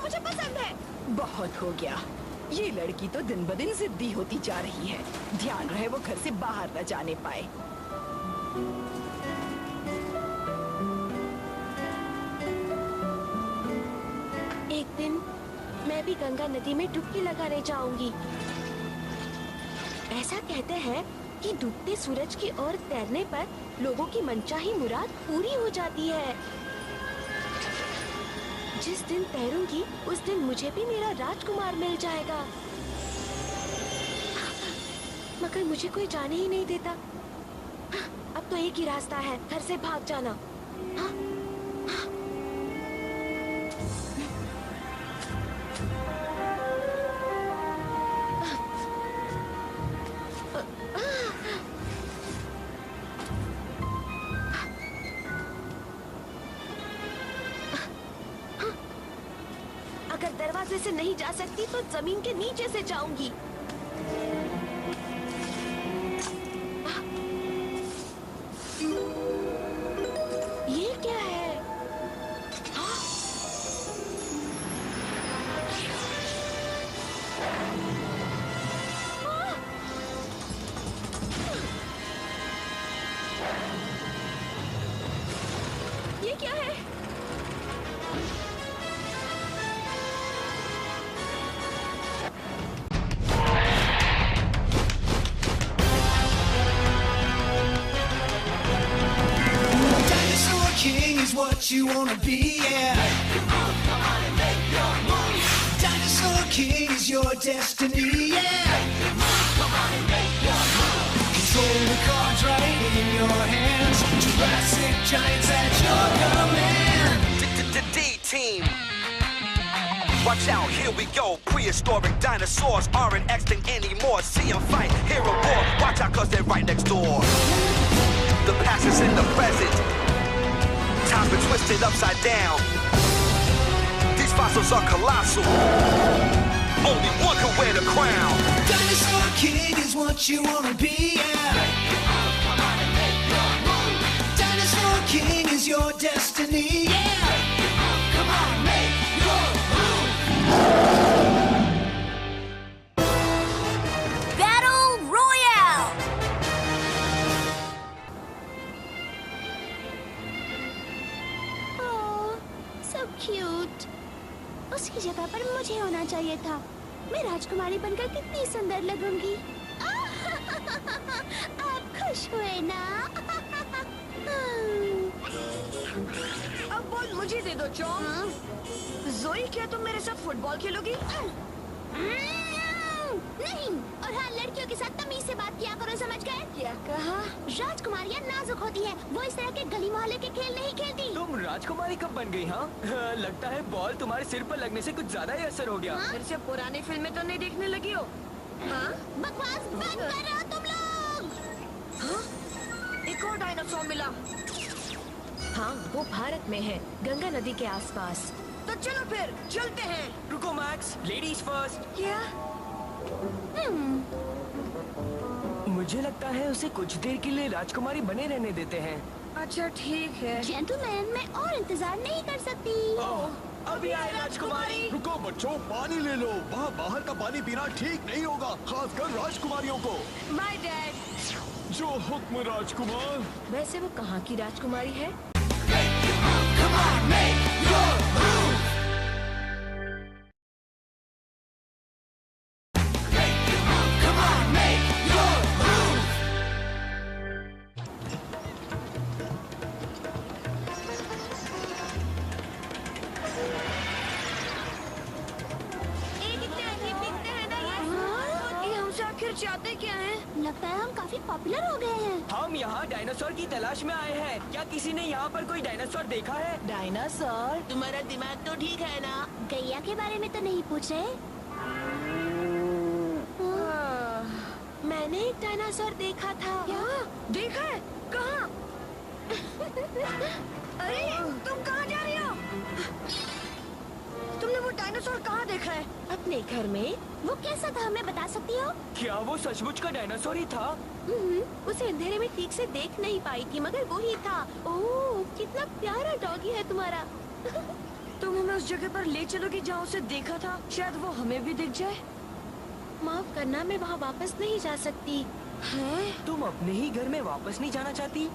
जो मुझे पसंद है। बहुत हो गया, ये लड़की तो दिन ब दिन जिद्दी होती जा रही है। ध्यान रहे वो घर से बाहर न जाने पाए। एक दिन मैं भी गंगा नदी में डुबकी लगाने जाऊंगी। ऐसा कहते हैं कि डूबते सूरज की ओर तैरने पर लोगों की मनचाही मुराद पूरी हो जाती है। जिस दिन तैरूंगी उस दिन मुझे भी मेरा राजकुमार मिल जाएगा, मगर मुझे कोई जाने ही नहीं देता। अब तो एक ही रास्ता है, घर से भाग जाना। अगर दरवाजे से नहीं जा सकती तो जमीन के नीचे से जाऊंगी। ये क्या है? ये क्या है? What you wanna be, yeah. Come on and make your move. Dinosaur King is your destiny, yeah. Come on and make your move. Control the cards right in your hands. Jurassic giants at your command. D-Team. Watch out, here we go. Prehistoric dinosaurs aren't extinct anymore. See them fight, hear a roar. Watch out, cause they're right next door. The past is in the present. Time's been twisted upside down. These fossils are colossal. Only one can wear the crown. Dinosaur King is what you wanna be, yeah. Come on and make your move. Dinosaur King is your destiny, yeah. Come on, make your move. Battle Royale! So cute. उसकी जगह पर मुझे होना चाहिए था। मैं राजकुमारी बनकर कितनी सुंदर लगूंगी। आप खुश हुए ना? अब बॉल मुझे दे दो चॉम। जोई, क्या तुम मेरे साथ फुटबॉल खेलोगी? नहीं, और हाँ, लड़कियों के साथ तमीज से बात किया करो, समझ गए? क्या कहा? राजकुमारियाँ नाजुक होती हैं, वो इस तरह के गली मोहल्ले के खेल नहीं खेलती। तुम राजकुमारी कब बन गई? हाँ, लगता है बॉल तुम्हारे सिर पर लगने से कुछ ज्यादा ही असर हो गया। फिर से पुरानी फिल्में तो नहीं देखने लगी हो? हाँ? बकवास बंद करो तुम लोग। हाँ? एक और डायनासोर मिला। हाँ, वो भारत में है, गंगा नदी के आसपास। तो चलो फिर चलते हैं। रुको मैक्स, लेडीज फर्स्ट। क्या? मुझे लगता है उसे कुछ देर के लिए राजकुमारी बने रहने देते हैं। अच्छा ठीक है। जेंटलमैन, मैं और इंतजार नहीं कर सकती। अभी आए राजकुमारी। रुको बच्चों, पानी ले लो। वहाँ बाहर का पानी पीना ठीक नहीं होगा, खासकर राजकुमारियों को। My dad. जो हुक्म राजकुमार। वैसे वो कहाँ की राजकुमारी है? Come on, make your move. Come on, make your move. ये हमसे आखिर चाहते क्या हैं? लगता है हम काफी पॉपुलर हो गए हैं। हम यहाँ डायनासोर की तलाश में आए हैं। क्या किसी ने यहाँ पर कोई डायनासोर देखा है? डायनासोर? तुम्हारा दिमाग तो ठीक है ना? गैया के बारे में तो नहीं पूछ रहे? मैंने एक डायनासोर देखा था। क्या? देखा है? कहाँ? अरे तुम कहाँ जा रही हो? तुमने वो डायनासोर कहाँ देखा है? अपने घर में। वो कैसा था, हमें बता सकती हो? क्या वो सचमुच का डायनासोर ही था? उसे अंधेरे में ठीक से देख नहीं पाई थी, मगर वो ही था। ओह, कितना प्यारा डॉगी है तुम्हारा। तुम हमें उस जगह पर ले चलोगी जहाँ उसे देखा था? शायद वो हमें भी दिख जाए। माफ करना, मैं वहाँ वापस नहीं जा सकती। हैं? तुम अपने ही घर में वापस नहीं जाना चाहती?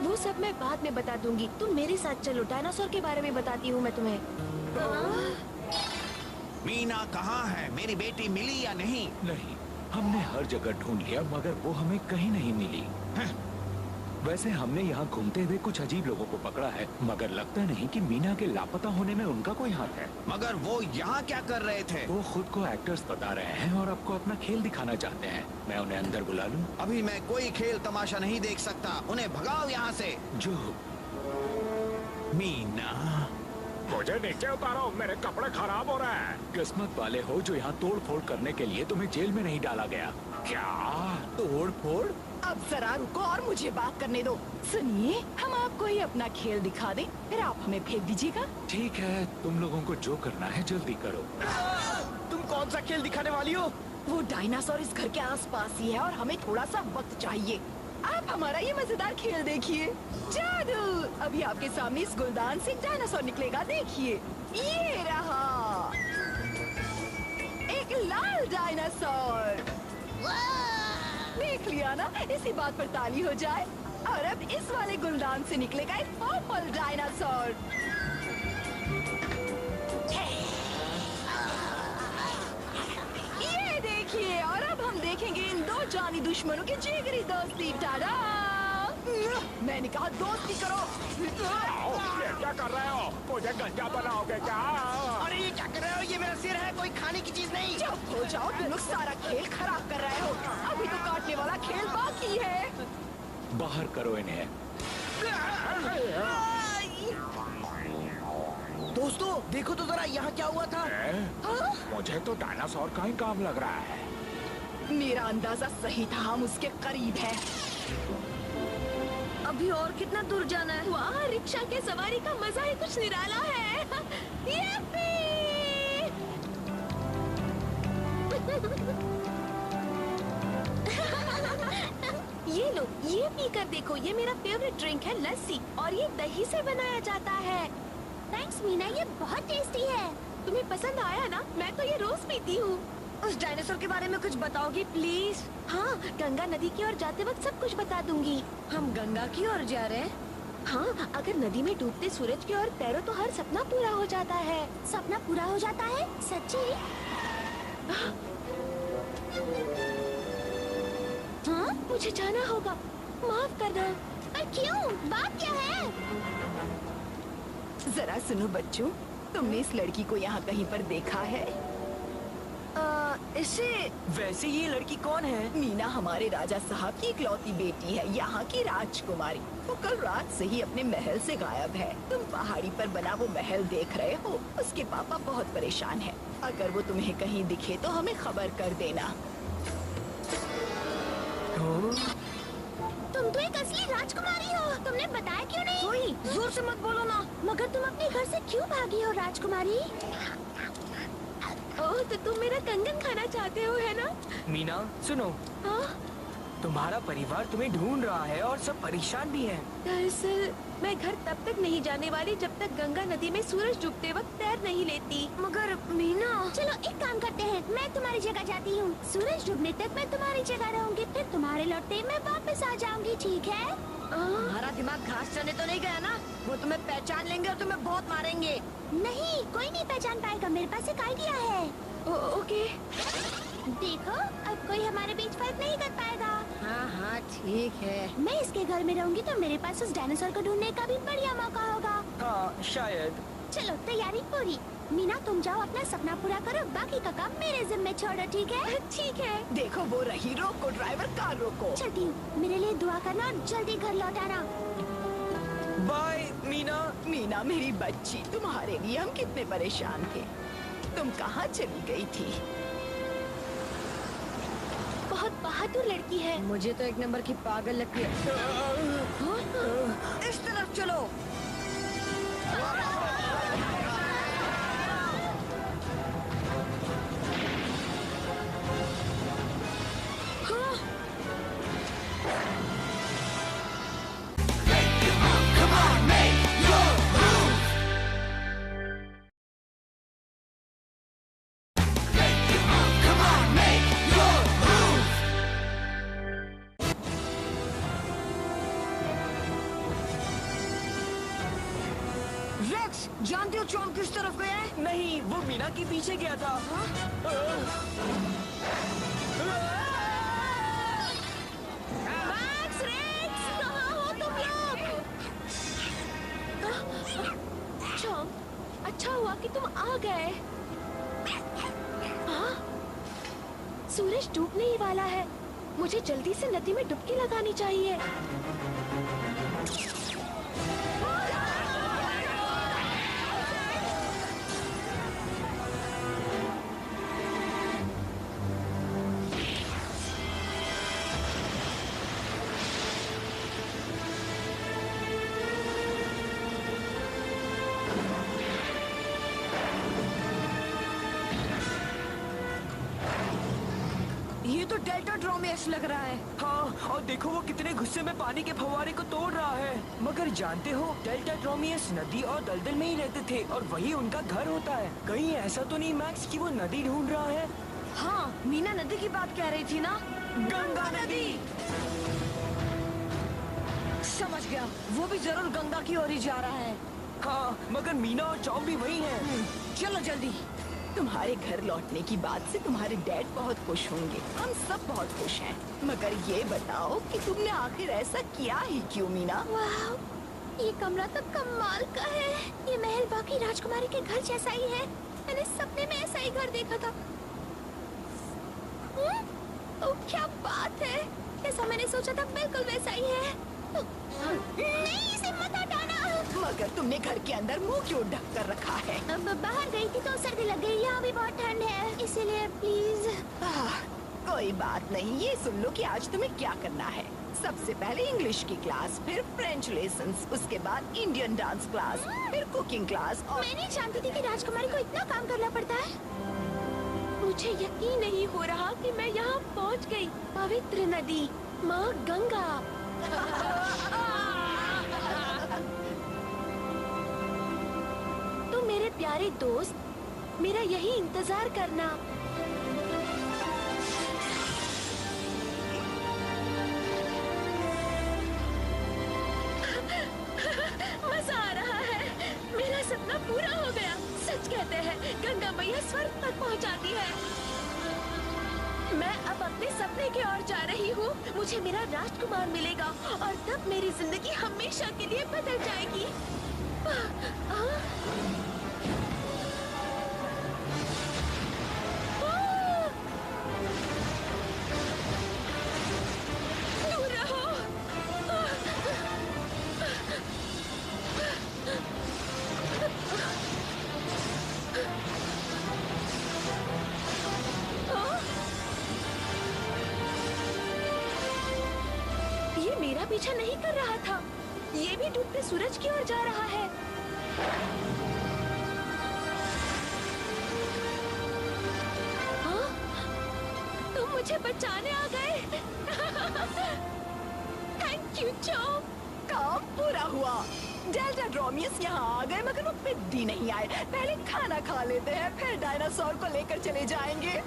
वो सब मैं बाद में बता दूंगी। तुम मेरे साथ चलो, डायनासोर के बारे में बताती हूँ मैं तुम्हें। मीना कहाँ है? मेरी बेटी मिली या नहीं? नहीं, हमने हर जगह ढूंढ लिया मगर वो हमें कहीं नहीं मिली। वैसे हमने यहाँ घूमते हुए कुछ अजीब लोगों को पकड़ा है, मगर लगता नहीं कि मीना के लापता होने में उनका कोई हाथ है। मगर वो यहाँ क्या कर रहे थे? वो खुद को एक्टर्स बता रहे हैं और आपको अपना खेल दिखाना चाहते हैं। मैं उन्हें अंदर बुला लूं? अभी मैं कोई खेल तमाशा नहीं देख सकता। उन्हें भगाओ यहाँ से। जो मीना, मुझे नीचे उतारो, मेरे कपड़े खराब हो रहे हैं। किस्मत वाले हो जो यहाँ तोड़ फोड़ करने के लिए तुम्हें जेल में नहीं डाला गया। क्या तोड़ फोड़? अब जरा रुको और मुझे बात करने दो। सुनिए, हम आपको ही अपना खेल दिखा दें, फिर आप हमें फेंक दीजिएगा। ठीक है, तुम लोगों को जो करना है जल्दी करो। तुम कौन सा खेल दिखाने वाली हो? वो डायनासोर इस घर के आसपास ही है और हमें थोड़ा सा वक्त चाहिए। आप हमारा ये मजेदार खेल देखिए। जादू! अभी आपके सामने इस गुलदान से डायनासोर निकलेगा, देखिए। ये रहा एक लाल डायनासोर। देख लिया ना? इसी बात पर ताली हो जाए। और अब इस वाले गुलदान से निकलेगा एक पर्पल डायनासोर। ये देखिए, और अब हम देखेंगे इन दो जानी दुश्मनों की जिगरी दोस्ती। टाडा! मैंने कहा दोस्ती करो। ये क्या कर रहे हो? मुझे गंजा बनाओगे क्या? अरे ये क्या कर रहे हो? ये मेरा सिर है, कोई खाने की चीज नहीं। चुप हो जाओ, तुम लोग सारा खेल खराब कर रहे हो। अभी तो काटने वाला खेल बाकी है। बाहर करो इन्हें। दोस्तों देखो तो जरा, यहाँ क्या हुआ था? मुझे तो डायनासोर का ही काम लग रहा है। मेरा अंदाजा सही था, हम उसके करीब हैं। अभी और कितना दूर जाना है? वाह, रिक्शा के सवारी का मजा ही कुछ निराला है। यप्पी! ये लो, ये पी कर देखो, ये मेरा फेवरेट ड्रिंक है, लस्सी, और ये दही से बनाया जाता है। थैंक्स मीना, ये बहुत टेस्टी है। तुम्हें पसंद आया ना? मैं तो ये रोज पीती हूँ। उस डायनासोर के बारे में कुछ बताओगी प्लीज? हाँ, गंगा नदी की ओर जाते वक्त सब कुछ बता दूंगी। हम गंगा की ओर जा रहे हैं? हाँ, अगर नदी में डूबते सूरज की ओर तैरो तो हर सपना पूरा हो जाता है। सपना पूरा हो जाता है? सच्ची? हाँ, मुझे जाना होगा। माफ करना। पर क्यों? बात क्या है? जरा सुनो बच्चों, तुमने इस लड़की को यहाँ कहीं पर देखा है? इसे वैसे ये लड़की कौन है? मीना हमारे राजा साहब की इकलौती बेटी है, यहाँ की राजकुमारी। वो कल रात से ही अपने महल से गायब है। तुम पहाड़ी पर बना वो महल देख रहे हो? उसके पापा बहुत परेशान हैं। अगर वो तुम्हें कहीं दिखे तो हमें खबर कर देना। तुम तो एक असली राजकुमारी हो। तुमने बताया क्यों नहीं? कोई जोर से मत बोलो ना। मगर तुम अपने घर से क्यों भागी हो राजकुमारी? ओह, तो तुम मेरा कंगन खाना चाहते हो, है ना? मीना सुनो, हाँ? तुम्हारा परिवार तुम्हें ढूंढ रहा है और सब परेशान भी हैं। दरअसल मैं घर तब तक नहीं जाने वाली जब तक गंगा नदी में सूरज डूबते वक्त तैर नहीं लेती। मगर मीना, चलो एक काम करते हैं, मैं तुम्हारी जगह जाती हूँ। सूरज डूबने तक मैं तुम्हारी जगह रहूंगी, फिर तुम्हारे लौटते मैं वापस आ जाऊंगी, ठीक है? हमारा दिमाग घास चने तो नहीं गया ना? वो तुम्हें पहचान लेंगे और तुम्हें बहुत मारेंगे। नहीं, कोई नहीं पहचान पाएगा। मेरे पास एक आइडिया है। ओके। देखो, अब कोई हमारे बीच फर्क नहीं कर पाएगा। हाँ हाँ ठीक है। मैं इसके घर में रहूंगी तो मेरे पास उस डायनासोर को ढूंढने का भी बढ़िया मौका होगा। हाँ शायद। चलो तैयारी पूरी। मीना तुम जाओ अपना सपना पूरा करो, बाकी का काम मेरे जिम्मे छोड़ो, ठीक है? ठीक है। देखो वो रही, रोको ड्राइवर, कार रोको। चलती हूँ, मेरे लिए दुआ करना और जल्दी घर लौट आना। बाय मीना। मीना मेरी बच्ची, तुम्हारे लिए हम कितने परेशान थे। तुम कहाँ चली गई थी? बहुत बहादुर लड़की है। मुझे तो एक नंबर की पागल लगती है। इस तरफ चलो। मैक्स, जानते हो चॉम किस तरफ गया है? नहीं, वो मीना के पीछे गया था। मैक्स, रेक्स, कहाँ हो तुम लोग? चॉम, अच्छा हुआ कि तुम आ गए। हाँ? सूरज डूबने ही वाला है। मुझे जल्दी से नदी में डुबकी लगानी चाहिए। ये तो डेल्टा ड्रोमियस लग रहा है। हाँ, और देखो वो कितने गुस्से में पानी के फव्वारे को तोड़ रहा है। मगर जानते हो, डेल्टा ड्रोमियस नदी और दलदल में ही रहते थे और वही उनका घर होता है। कहीं ऐसा तो नहीं मैक्स कि वो नदी ढूंढ रहा है? हाँ, मीना नदी की बात कह रही थी ना? गंगा नदी। समझ गया, वो भी जरूर गंगा की ओर ही जा रहा है। हाँ, मगर मीना और चॉम भी वही हैं। चलो जल्दी। तुम्हारे घर लौटने की बात से तुम्हारे डैड बहुत खुश होंगे। हम सब बहुत खुश हैं। मगर ये बताओ कि तुमने आखिर ऐसा किया ही क्यों मीना? वाह, ये कमरा तो कमाल का है। ये महल बाकी राजकुमारी के घर जैसा ही है। मैंने सपने में ऐसा ही घर देखा था। ओ, क्या बात है! जैसा मैंने सोचा था बिल्कुल वैसा ही है। नहीं, इसे मत हटाना। मगर तुमने घर के अंदर मुंह क्यों ढक कर रखा है? अब बाहर गई थी तो सर्दी लग गई। यहाँ भी बहुत ठंड है, इसीलिए प्लीज। कोई बात नहीं, ये सुन लो कि आज तुम्हें क्या करना है। सबसे पहले इंग्लिश की क्लास, फिर फ्रेंच लेसन्स, उसके बाद इंडियन डांस क्लास, फिर कुकिंग क्लास और... मैं नहीं जानती थी कि राजकुमारी को इतना काम करना पड़ता है। मुझे यकीन नहीं हो रहा कि मैं यहाँ पहुँच गई। पवित्र नदी, माँ गंगा। तो मेरे प्यारे दोस्त, मेरा यही इंतजार करना। मजा आ रहा है। मेरा सपना पूरा हो गया। सच कहते हैं, गंगा मैया स्वर्ग तक पहुंचाती है। मैं अब अपने सपने की ओर जा रही हूँ। मुझे मेरा राजकुमार मिलेगा और तब मेरी जिंदगी हमेशा के लिए बदल जाएगी। दूर रहो। ये मेरा पीछा नहीं कर रहा था। ये भी डूबते सूरज की ओर जा रहा है। हाँ? तुम मुझे बचाने आ गए। Thank you Chaum. काम पूरा हुआ। डेल्टा ड्रोमियस यहाँ आ गए मगर वो पिद्दी नहीं आए। पहले खाना खा लेते हैं, फिर डायनासोर को लेकर चले जाएंगे।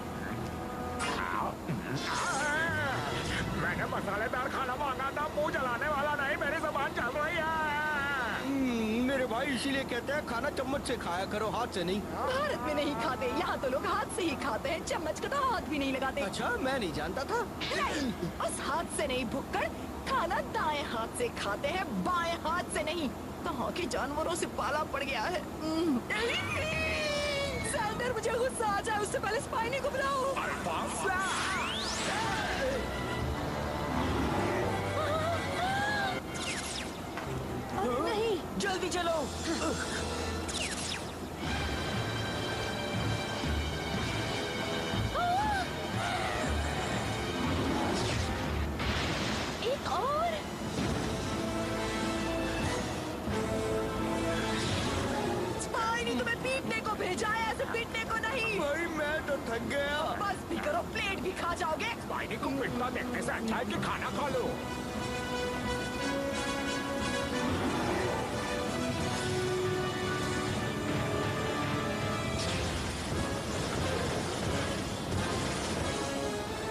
मैंने मसालेदार खाना मांगा था, मुंह जलाने वाला नहीं। मेरी जुबान चल रही है। मेरे भाई इसीलिए कहते हैं खाना चम्मच से खाया करो, हाथ से नहीं। भारत में नहीं खाते, यहाँ तो लोग हाथ से ही खाते हैं। चम्मच का तो हाथ भी नहीं लगाते। अच्छा, मैं नहीं जानता था। नहीं, उस हाथ से नहीं भुक्कड़, खाना दाएं हाथ से खाते हैं, बाएं हाथ से नहीं। कहाँ के जानवरों से पाला पड़ गया है। सैंडर, मुझे गुस्सा आ जाए उससे पहले स्पाइनी को बुलाओ। नहीं, जल्दी चलो। एक और। स्पाइनी तुम्हें पीटने को भेजा है, ऐसे पीटने को नहीं। भाई मैं तो थक गया। बस भी करो, प्लेट भी खा जाओगे। स्पाइनी को पिटना देखने से अच्छा है कि खाना खा लो।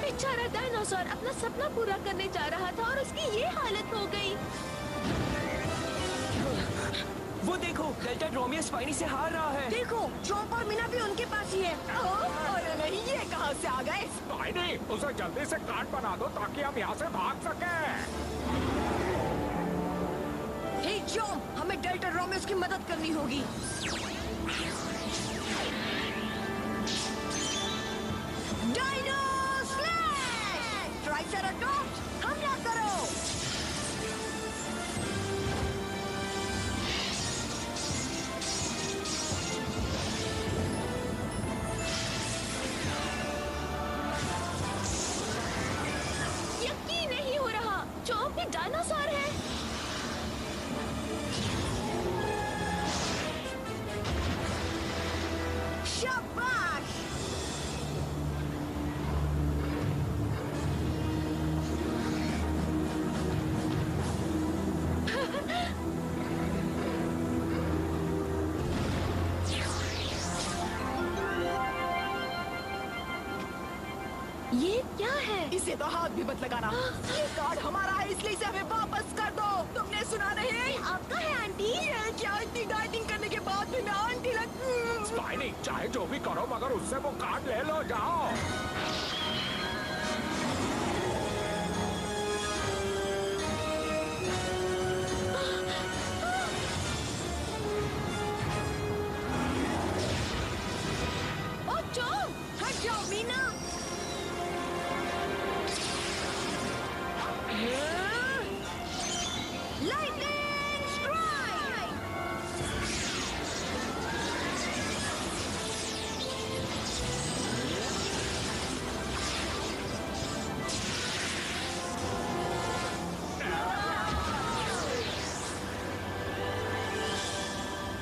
बेचारा डायनासोर अपना सपना पूरा करने जा रहा था और उसकी ये हालत हो गई। वो देखो, डेल्टा ड्रोमियस स्पाइनी से हार रहा है। देखो, चॉम्प और मीना भी उनके पास ही है। अरे नहीं, ये कहाँ से आ गए? स्पाइनी, उसे जल्दी से कार्ड बना दो ताकि हम यहाँ से भाग सकें। हे चॉम्प, हमें डेल्टा ड्रोमियस की मदद करनी होगी। Dino slash! ट्राइसेराटॉप्स, हमला करो! यकीन नहीं हो रहा, चॉम्प भी डायनासोर है। शाबाश! ये क्या है? इसे तो हाथ भी मत लगाना। ये कार्ड हमारा है, इसलिए इसे हमें वापस कर दो। तुमने सुना नहीं? आपका है आंटी। ये क्या, इतनी डाइटिंग करने के बाद भी मैं आंटी लग। स्पाइनी, चाहे जो भी करो मगर उससे वो कार्ड ले लो, जाओ। ओ चॉम्प, हट जाओ मीना! Lightning strike!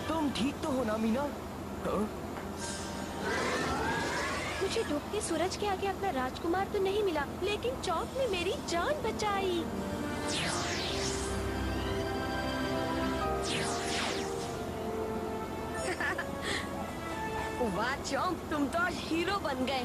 तुम ठीक तो हो ना मीना? हाँ? मुझे डूबते सूरज के आगे अपना राजकुमार तो नहीं मिला, लेकिन चॉम्प ने मेरी जान बचाई। वाह चॉम्प, तुम तो आज हीरो बन गए।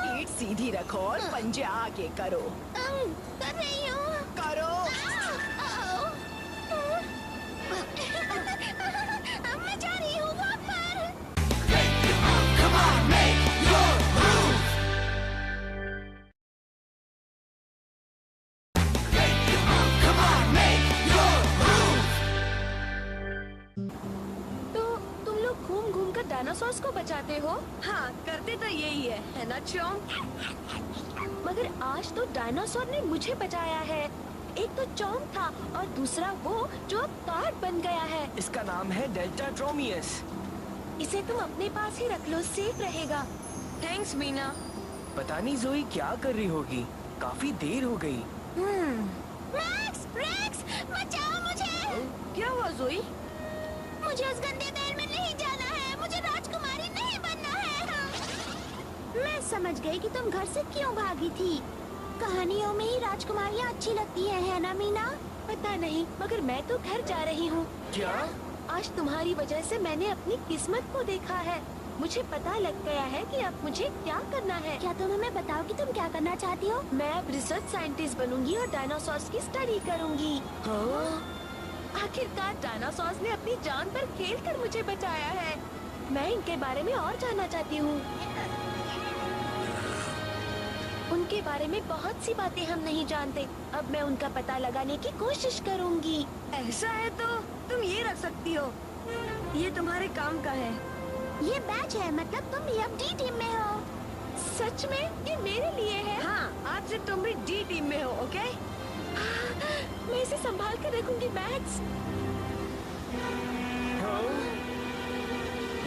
पीठ सीधी रखो और पंजे आगे करो। कर रही हूँ। करो। मैं जा रही हूँ वहाँ पर। Come on, make your move. Come on, make your move. तो तुम लोग घूम घूम कर डायनासोर्स को बचाते हो, हाँ, करते तो यही है ना चॉम्प? मगर आज तो डायनासोर ने मुझे बचाया है। एक तो चॉम्प था और दूसरा वो जो अब कार्ड बन गया है। इसका नाम है डेल्टा ड्रोमियस। इसे तुम अपने पास ही रख लो, सेफ रहेगा। थैंक्स मीना। पता नहीं जोई क्या कर रही होगी, काफी देर हो गई। मैक्स, रेक्स, बचाओ मुझे। क्या हुआ जोई? मुझे उस गंदे महल में नहीं जाना है, मुझे राजकुमारी नहीं बनना है। मैं समझ गई कि तुम घर से क्यों भागी थी। कहानियों में ही राजकुमारियाँ अच्छी लगती है ना मीना? पता नहीं, मगर मैं तो घर जा रही हूँ। क्या? आज तुम्हारी वजह से मैंने अपनी किस्मत को देखा है। मुझे पता लग गया है कि अब मुझे क्या करना है। क्या तुम हमें बताओ कि तुम क्या करना चाहती हो? मैं अब रिसर्च साइंटिस्ट बनूंगी और डायनासोर्स की स्टडी करूंगी। आखिरकार डायनासोर्स ने अपनी जान पर खेल कर मुझे बचाया है। मैं इनके बारे में और जानना चाहती हूँ। उनके बारे में बहुत सी बातें हम नहीं जानते। अब मैं उनका पता लगाने की कोशिश करूंगी। ऐसा है तो तुम ये रख सकती हो, ये तुम्हारे काम का है। ये बैच है, मतलब तुम डी टीम में हो। सच में ये मेरे लिए है? हाँ, आज से तुम भी डी टीम में हो, ओके? मैं इसे संभाल कर रखूंगी मैक्स।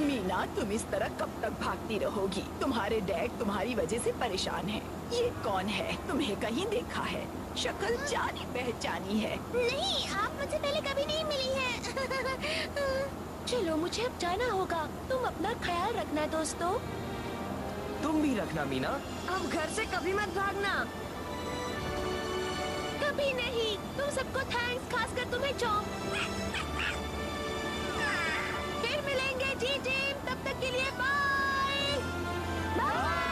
मीना, तुम इस तरह कब तक भागती रहोगी? तुम्हारे डैड तुम्हारी वजह से परेशान हैं। ये कौन है? तुम्हें कहीं देखा है? शक्ल जानी पहचानी है। नहीं, आप मुझसे पहले कभी नहीं मिली हैं। चलो, मुझे अब जाना होगा। तुम अपना ख्याल रखना दोस्तों। तुम भी रखना मीना। अब घर से कभी मत भागना। कभी नहीं। तुम सबको थैंक्स, खासकर तुम्हें चॉम्प। फिर मिलेंगे जी टीम, तब तक के लिए बाय बाय।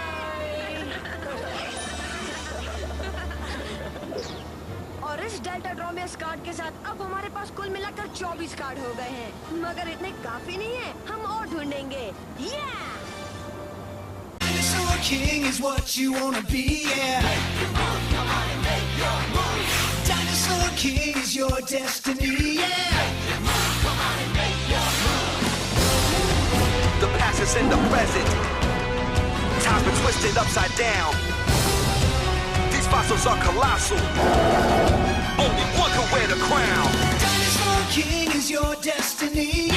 इस डेल्टाड्रोमियस कार्ड के साथ अब हमारे पास कुल मिलाकर 24 कार्ड हो गए हैं, मगर इतने काफी नहीं है, हम और ढूंढेंगे। Dinosaur King is what you wanna be, yeah. Dinosaur King is your destiny, yeah. The past is in the present. Time's been twisted upside down. These fossils are colossal. Only one can wear the crown. Dinosaur King is your destiny,